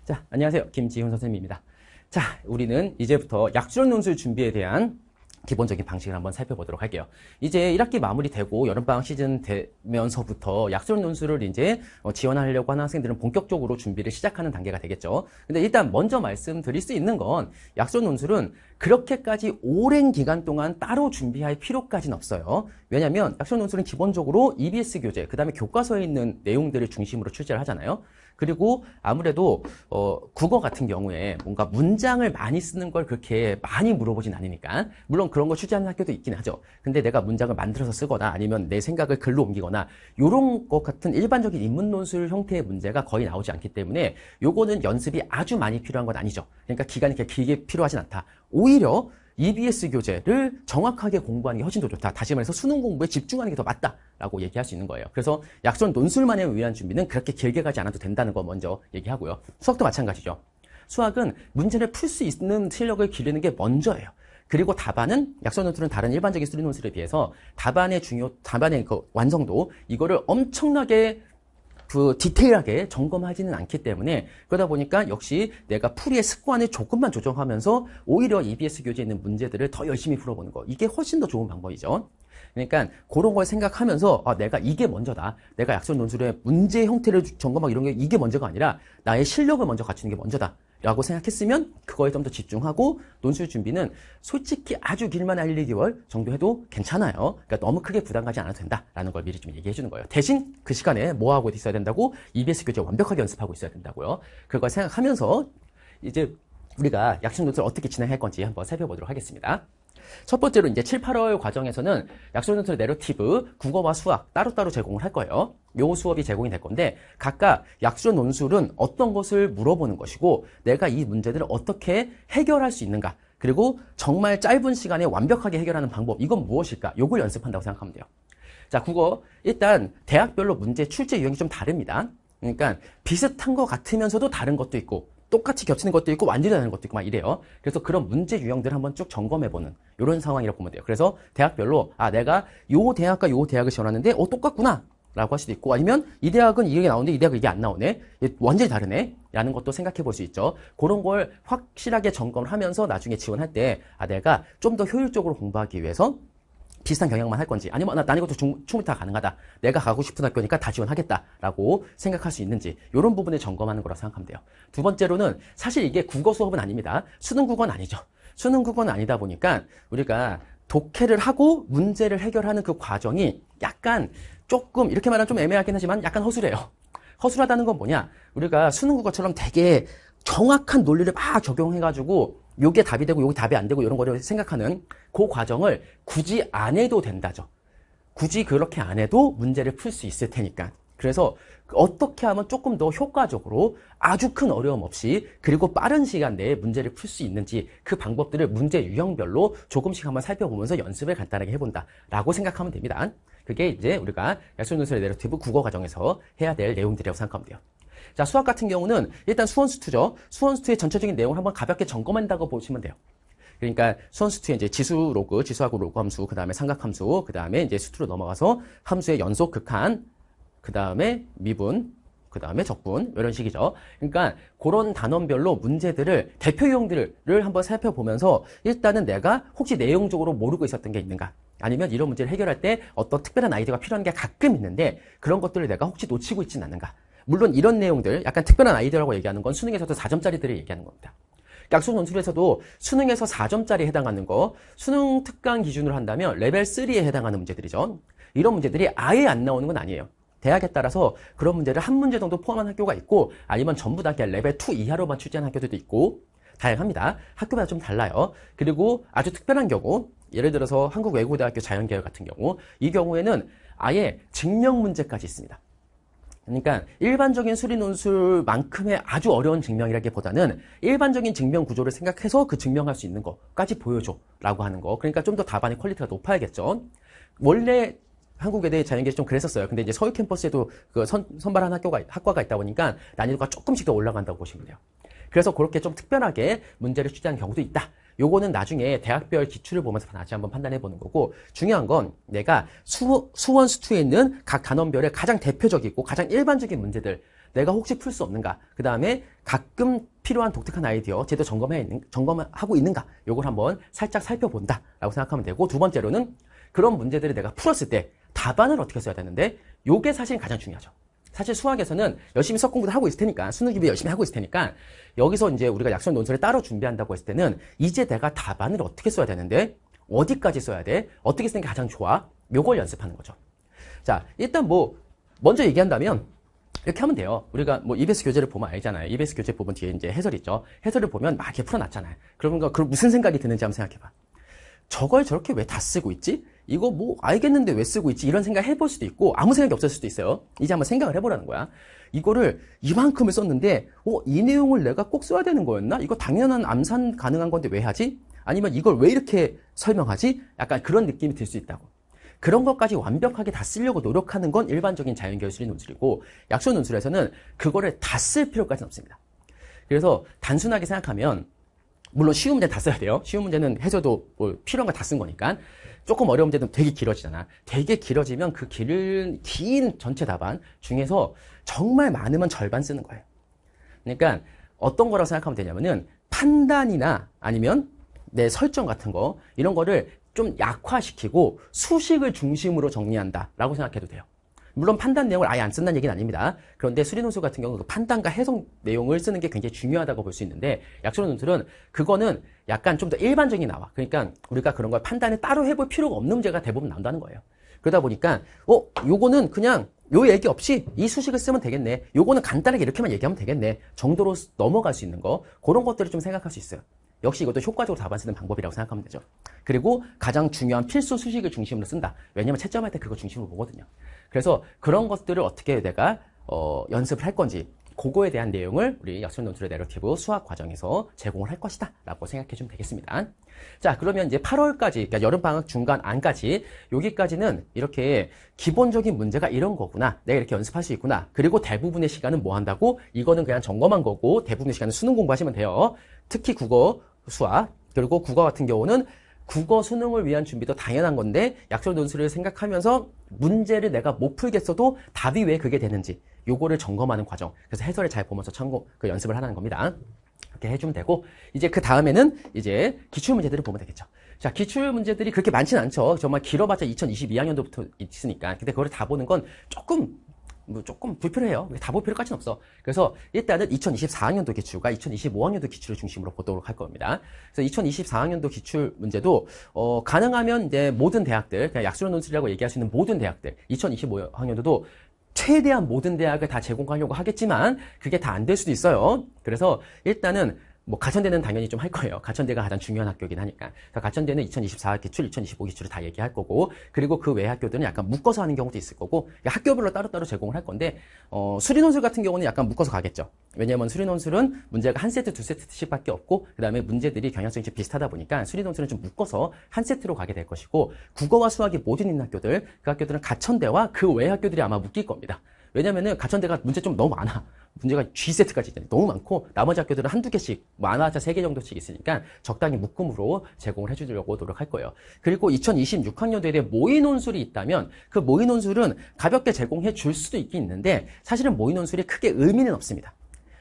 자, 안녕하세요. 김지훈 선생님입니다. 자, 우리는 이제부터 약수론 논술 준비에 대한 기본적인 방식을 한번 살펴보도록 할게요. 이제 1학기 마무리되고 여름방학 시즌 되면서부터 약수론 논술을 이제 지원하려고 하는 학생들은 본격적으로 준비를 시작하는 단계가 되겠죠. 근데 일단 먼저 말씀드릴 수 있는 건 약수론 논술은 그렇게까지 오랜 기간 동안 따로 준비할 필요까지는 없어요. 왜냐하면 약수론 논술은 기본적으로 EBS 교재, 그 다음에 교과서에 있는 내용들을 중심으로 출제를 하잖아요. 그리고 아무래도 국어 같은 경우에 뭔가 문장을 많이 쓰는 걸 그렇게 많이 물어보진 않으니까, 물론 그런 거 출제하는 학교도 있긴 하죠. 근데 내가 문장을 만들어서 쓰거나 아니면 내 생각을 글로 옮기거나 요런 것 같은 일반적인 인문 논술 형태의 문제가 거의 나오지 않기 때문에 요거는 연습이 아주 많이 필요한 건 아니죠. 그러니까 기간이 그렇게 길게 필요하진 않다. 오히려 EBS 교재를 정확하게 공부하는 게 훨씬 더 좋다. 다시 말해서 수능 공부에 집중하는 게 더 맞다라고 얘기할 수 있는 거예요. 그래서 약수론 논술만을 위한 준비는 그렇게 길게 가지 않아도 된다는 거 먼저 얘기하고요. 수학도 마찬가지죠. 수학은 문제를 풀 수 있는 실력을 기르는 게 먼저예요. 그리고 답안은 약수론 논술은 다른 일반적인 수리 논술에 비해서 답안의 그 완성도, 이거를 엄청나게 디테일하게 점검하지는 않기 때문에, 그러다 보니까 역시 내가 풀이의 습관을 조금만 조정하면서 오히려 EBS 교재에 있는 문제들을 더 열심히 풀어보는 거, 이게 훨씬 더 좋은 방법이죠. 그러니까 그런 걸 생각하면서 내가 이게 먼저다. 내가 약수론 논술의 문제 형태를 점검하고 이런 게 이게 먼저가 아니라 나의 실력을 먼저 갖추는 게 먼저다 라고 생각했으면 그거에 좀 더 집중하고, 논술 준비는 솔직히 아주 길만 1, 2개월 정도 해도 괜찮아요. 그러니까 너무 크게 부담 가지 않아도 된다라는 걸 미리 좀 얘기해 주는 거예요. 대신 그 시간에 뭐 하고 있어야 된다고? EBS 교재 완벽하게 연습하고 있어야 된다고요. 그걸 생각하면서 이제 우리가 약수론 논술을 어떻게 진행할 건지 한번 살펴보도록 하겠습니다. 첫 번째로 이제 7, 8월 과정에서는 약수론 논술 내러티브, 국어와 수학 따로따로 제공을 할 거예요. 요 수업이 제공이 될 건데, 각각 약수론 논술은 어떤 것을 물어보는 것이고 내가 이 문제들을 어떻게 해결할 수 있는가, 그리고 정말 짧은 시간에 완벽하게 해결하는 방법, 이건 무엇일까, 요걸 연습한다고 생각하면 돼요. 자, 국어 일단 대학별로 문제 출제 유형이 좀 다릅니다. 그러니까 비슷한 것 같으면서도 다른 것도 있고 똑같이 겹치는 것도 있고 완전히 다른 것도 있고 막 이래요. 그래서 그런 문제 유형들을 한번 쭉 점검해보는 이런 상황이라고 보면 돼요. 그래서 대학별로 내가 요 대학과 요 대학을 지원하는데 똑같구나 라고 할 수도 있고, 아니면 이 대학은 이게 나오는데 이 대학은 이게 안 나오네, 완전히 다르네 라는 것도 생각해 볼 수 있죠. 그런 걸 확실하게 점검을 하면서 나중에 지원할 때 내가 좀 더 효율적으로 공부하기 위해서 비슷한 경향만 할 건지, 아니면 난 이것도 충분히 다 가능하다, 내가 가고 싶은 학교니까 다 지원하겠다라고 생각할 수 있는지, 이런 부분을 점검하는 거라고 생각하면 돼요. 두 번째로는 사실 이게 국어 수업은 아닙니다. 수능 국어는 아니죠. 수능 국어는 아니다 보니까 우리가 독해를 하고 문제를 해결하는 그 과정이 약간 조금, 이렇게 말하면 좀 애매하긴 하지만 약간 허술해요. 허술하다는 건 뭐냐, 우리가 수능 국어처럼 되게 정확한 논리를 막 적용해가지고 요게 답이 되고 요게 답이 안 되고 이런 거를 생각하는 그 과정을 굳이 안 해도 된다죠. 굳이 그렇게 안 해도 문제를 풀 수 있을 테니까. 그래서 어떻게 하면 조금 더 효과적으로 아주 큰 어려움 없이 그리고 빠른 시간 내에 문제를 풀 수 있는지, 그 방법들을 문제 유형별로 조금씩 한번 살펴보면서 연습을 간단하게 해본다라고 생각하면 됩니다. 그게 이제 우리가 약수론 논술의 내러티브 국어 과정에서 해야 될 내용들이라고 생각하면 돼요. 자, 수학 같은 경우는 일단 수원수투죠. 수원수투의 전체적인 내용을 한번 가볍게 점검한다고 보시면 돼요. 그러니까 수원수투의 이제 지수 로그, 지수하고 로그 함수, 그 다음에 삼각함수, 그 다음에 이제 수투로 넘어가서 함수의 연속, 극한, 그 다음에 미분, 그 다음에 적분, 이런 식이죠. 그러니까 그런 단원별로 문제들을, 대표 유형들을 한번 살펴보면서 일단은 내가 혹시 내용적으로 모르고 있었던 게 있는가, 아니면 이런 문제를 해결할 때 어떤 특별한 아이디어가 필요한 게 가끔 있는데 그런 것들을 내가 혹시 놓치고 있지는 않는가. 물론 이런 내용들, 약간 특별한 아이디어라고 얘기하는 건 수능에서도 4점짜리들을 얘기하는 겁니다. 약수론 논술에서도 수능에서 4점짜리에 해당하는 거, 수능 특강 기준으로 한다면 레벨 3에 해당하는 문제들이죠. 이런 문제들이 아예 안 나오는 건 아니에요. 대학에 따라서 그런 문제를 한 문제 정도 포함한 학교가 있고, 아니면 전부 다 그냥 레벨 2 이하로만 출제하는 학교들도 있고, 다양합니다. 학교마다 좀 달라요. 그리고 아주 특별한 경우, 예를 들어서 한국외국어대학교 자연계열 같은 경우, 이 경우에는 아예 증명 문제까지 있습니다. 그러니까 일반적인 수리 논술만큼의 아주 어려운 증명이라기보다는 일반적인 증명 구조를 생각해서 그 증명할 수 있는 것까지 보여줘 라고 하는 거. 그러니까 좀 더 답안의 퀄리티가 높아야겠죠. 원래 한국외대 자연계열이 좀 그랬었어요. 근데 이제 서울 캠퍼스에도 그 선발한 학과가 있다 보니까 난이도가 조금씩 더 올라간다고 보시면 돼요. 그래서 그렇게 좀 특별하게 문제를 출제하는 경우도 있다. 요거는 나중에 대학별 기출을 보면서 다시 한번 판단해 보는 거고, 중요한 건 내가 수원 수투에 있는 각 단원별의 가장 대표적이고 가장 일반적인 문제들, 내가 혹시 풀 수 없는가, 그 다음에 가끔 필요한 독특한 아이디어 제대로 점검하고 있는가 요걸 한번 살짝 살펴본다 라고 생각하면 되고, 두 번째로는 그런 문제들을 내가 풀었을 때 답안을 어떻게 써야 되는데, 요게 사실 가장 중요하죠. 사실 수학에서는 열심히 수학 공부도 하고 있을 테니까, 수능 준비 열심히 하고 있을 테니까, 여기서 이제 우리가 약속 논술을 따로 준비한다고 했을 때는 이제 내가 답안을 어떻게 써야 되는데, 어디까지 써야 돼, 어떻게 쓰는 게 가장 좋아, 요걸 연습하는 거죠. 자, 일단 뭐 먼저 얘기한다면 이렇게 하면 돼요. 우리가 뭐 EBS 교재를 보면 알잖아요. EBS 교재 보면 뒤에 이제 해설 있죠. 해설을 보면 막 이렇게 풀어놨잖아요. 그러면 그 무슨 생각이 드는지 한번 생각해봐. 저걸 저렇게 왜 다 쓰고 있지? 이거 뭐 알겠는데 왜 쓰고 있지? 이런 생각 해볼 수도 있고, 아무 생각이 없을 수도 있어요. 이제 한번 생각을 해보라는 거야. 이거를 이만큼을 썼는데 이 내용을 내가 꼭 써야 되는 거였나? 이거 당연한 암산 가능한 건데 왜 하지? 아니면 이걸 왜 이렇게 설명하지? 약간 그런 느낌이 들 수 있다고. 그런 것까지 완벽하게 다 쓰려고 노력하는 건 일반적인 자연계열 수리 논술이고, 약수 논술에서는 그거를 다 쓸 필요까지는 없습니다. 그래서 단순하게 생각하면, 물론 쉬운 문제는 다 써야 돼요. 쉬운 문제는 해줘도 뭐 필요한 거 다 쓴 거니까. 조금 어려운 문제는 되게 길어지잖아. 되게 길어지면 그 긴 전체 답안 중에서 정말 많으면 절반 쓰는 거예요. 그러니까 어떤 거라고 생각하면 되냐면은, 판단이나 아니면 내 설정 같은 거, 이런 거를 좀 약화시키고 수식을 중심으로 정리한다라고 생각해도 돼요. 물론 판단 내용을 아예 안 쓴다는 얘기는 아닙니다. 그런데 수리 논술 같은 경우는 그 판단과 해석 내용을 쓰는 게 굉장히 중요하다고 볼 수 있는데, 약수론 논술은 그거는 약간 좀 더 일반적인 나와. 그러니까 우리가 그런 걸 판단을 따로 해볼 필요가 없는 문제가 대부분 나온다는 거예요. 그러다 보니까 요거는 그냥 요 얘기 없이 이 수식을 쓰면 되겠네, 요거는 간단하게 이렇게만 얘기하면 되겠네 정도로 넘어갈 수 있는 거, 그런 것들을 좀 생각할 수 있어요. 역시 이것도 효과적으로 답안 쓰는 방법이라고 생각하면 되죠. 그리고 가장 중요한 필수 수식을 중심으로 쓴다. 왜냐면 채점할 때 그거 중심으로 보거든요. 그래서 그런 것들을 어떻게 내가 연습을 할 건지, 그거에 대한 내용을 우리 약수론 논술의 내러티브 수학 과정에서 제공을 할 것이다 라고 생각해 주면 되겠습니다. 자, 그러면 이제 8월까지, 그러니까 여름방학 중간 안까지, 여기까지는 이렇게 기본적인 문제가 이런 거구나, 내가 이렇게 연습할 수 있구나, 그리고 대부분의 시간은 뭐 한다고, 이거는 그냥 점검한 거고 대부분의 시간은 수능 공부하시면 돼요. 특히 국어, 수학, 그리고 국어 같은 경우는 국어 수능을 위한 준비도 당연한 건데, 약수론 논술을 생각하면서 문제를 내가 못 풀겠어도 답이 왜 그게 되는지 요거를 점검하는 과정. 그래서 해설을 잘 보면서 연습을 하는 겁니다. 이렇게 해주면 되고, 이제 그 다음에는 이제 기출 문제들을 보면 되겠죠. 자, 기출 문제들이 그렇게 많지는 않죠. 정말 길어봤자 2022학년도부터 있으니까. 근데 그걸 다 보는 건 조금 불필요해요. 다 볼 필요까지는 없어. 그래서 일단은 2024학년도 기출과 2025학년도 기출을 중심으로 보도록 할 겁니다. 그래서 2024학년도 기출 문제도 가능하면 이제 모든 대학들, 그냥 약수론 논술이라고 얘기할 수 있는 모든 대학들, 2025학년도도 최대한 모든 대학을 다 제공하려고 하겠지만 그게 다 안 될 수도 있어요. 그래서 일단은 뭐 가천대는 당연히 좀 할 거예요. 가천대가 가장 중요한 학교이긴 하니까. 그래서 가천대는 2024 기출, 2025 기출을 다 얘기할 거고, 그리고 그 외 학교들은 약간 묶어서 하는 경우도 있을 거고, 학교별로 따로따로 제공을 할 건데, 수리논술 같은 경우는 약간 묶어서 가겠죠. 왜냐면 수리논술은 문제가 한 세트, 두 세트씩밖에 없고, 그 다음에 문제들이 경향성이 좀 비슷하다 보니까 수리논술은 좀 묶어서 한 세트로 가게 될 것이고, 국어와 수학이 모든 있는 학교들, 그 학교들은 가천대와 그 외 학교들이 아마 묶일 겁니다. 왜냐면은 가천대가 문제 좀 너무 많아. 문제가 G세트까지 있잖아요. 너무 많고, 나머지 학교들은 한두 개씩, 많아봤자 3개 정도씩 있으니까 적당히 묶음으로 제공을 해주려고 노력할 거예요. 그리고 2026학년도에 대해 모의논술이 있다면 그 모의논술은 가볍게 제공해 줄 수도 있긴 있는데, 사실은 모의논술이 크게 의미는 없습니다.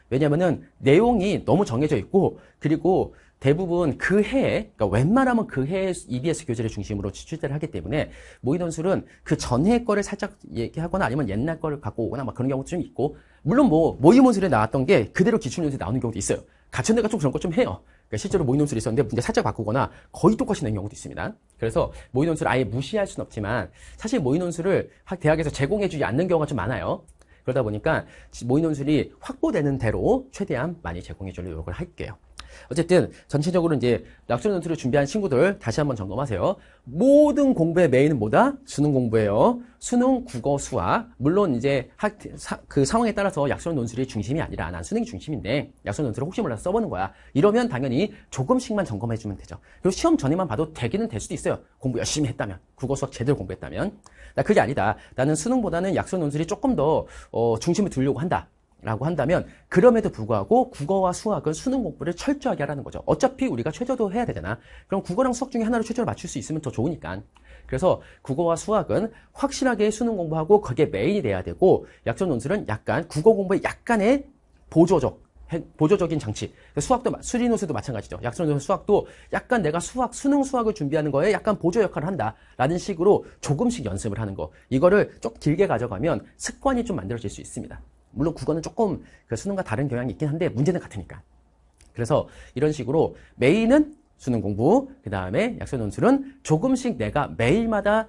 왜냐면은 내용이 너무 정해져 있고, 그리고 대부분 그 해에, 그러니까 웬만하면 그 해에 EBS 교재를 중심으로 출제를 하기 때문에 모의논술은 그 전해 거를 살짝 얘기하거나 아니면 옛날 거를 갖고 오거나 막 그런 경우도 좀 있고, 물론 뭐 모의논술에 나왔던 게 그대로 기출논술에 나오는 경우도 있어요. 가천대가 좀 그런 거 좀 해요. 그러니까 실제로 모의논술이 있었는데 문제 살짝 바꾸거나 거의 똑같이 낸 경우도 있습니다. 그래서 모의논술 아예 무시할 수는 없지만, 사실 모의논술을 대학에서 제공해주지 않는 경우가 좀 많아요. 그러다 보니까 모의논술이 확보되는 대로 최대한 많이 제공해주려고 노력을 할게요. 어쨌든 전체적으로 이제 약수론 논술을 준비한 친구들 다시 한번 점검하세요. 모든 공부의 메인은 뭐다? 수능 공부예요. 수능, 국어, 수학. 물론 이제 그 상황에 따라서 약수론 논술이 중심이 아니라 난 수능이 중심인데 약수론 논술을 혹시 몰라서 써보는 거야. 이러면 당연히 조금씩만 점검해주면 되죠. 그리고 시험 전에만 봐도 되기는 될 수도 있어요. 공부 열심히 했다면, 국어, 수학 제대로 공부했다면. 나 그게 아니다, 나는 수능보다는 약수론 논술이 조금 더 중심을 두려고 한다 라고 한다면, 그럼에도 불구하고 국어와 수학은 수능 공부를 철저하게 하라는 거죠. 어차피 우리가 최저도 해야 되잖아. 그럼 국어랑 수학 중에 하나를 최저로 맞출 수 있으면 더 좋으니까. 그래서 국어와 수학은 확실하게 수능 공부하고 그게 메인이 돼야 되고, 약수론 논술은 약간 국어 공부에 약간의 보조적, 보조적인 장치. 수학도, 수리노수도 마찬가지죠. 약술노수 수학도 약간 내가 수능 수학을 준비하는 거에 약간 보조 역할을 한다라는 식으로 조금씩 연습을 하는 거. 이거를 좀 길게 가져가면 습관이 좀 만들어질 수 있습니다. 물론 국어는 조금 그 수능과 다른 경향이 있긴 한데 문제는 같으니까. 그래서 이런 식으로 메인은 수능 공부, 그 다음에 약술논술은 조금씩 내가 매일마다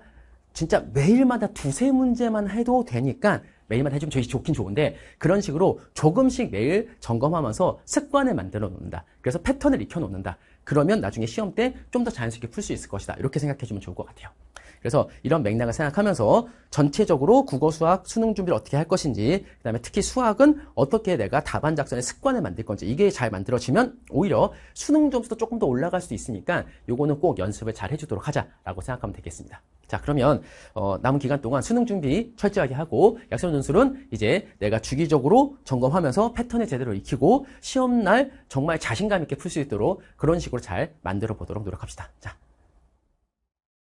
진짜 매일마다 두세 문제만 해도 되니까 매일마다 해주면 저희 좋긴 좋은데 그런 식으로 조금씩 매일 점검하면서 습관을 만들어 놓는다. 그래서 패턴을 익혀 놓는다. 그러면 나중에 시험 때 좀 더 자연스럽게 풀 수 있을 것이다. 이렇게 생각해 주면 좋을 것 같아요. 그래서 이런 맥락을 생각하면서 전체적으로 국어, 수학, 수능 준비를 어떻게 할 것인지, 그 다음에 특히 수학은 어떻게 내가 답안 작성의 습관을 만들 건지, 이게 잘 만들어지면 오히려 수능 점수도 조금 더 올라갈 수 있으니까 요거는 꼭 연습을 잘 해주도록 하자라고 생각하면 되겠습니다. 자, 그러면 남은 기간 동안 수능 준비 철저하게 하고 약술논술은 이제 내가 주기적으로 점검하면서 패턴을 제대로 익히고 시험날 정말 자신감 있게 풀 수 있도록 그런 식으로 잘 만들어 보도록 노력합시다. 자,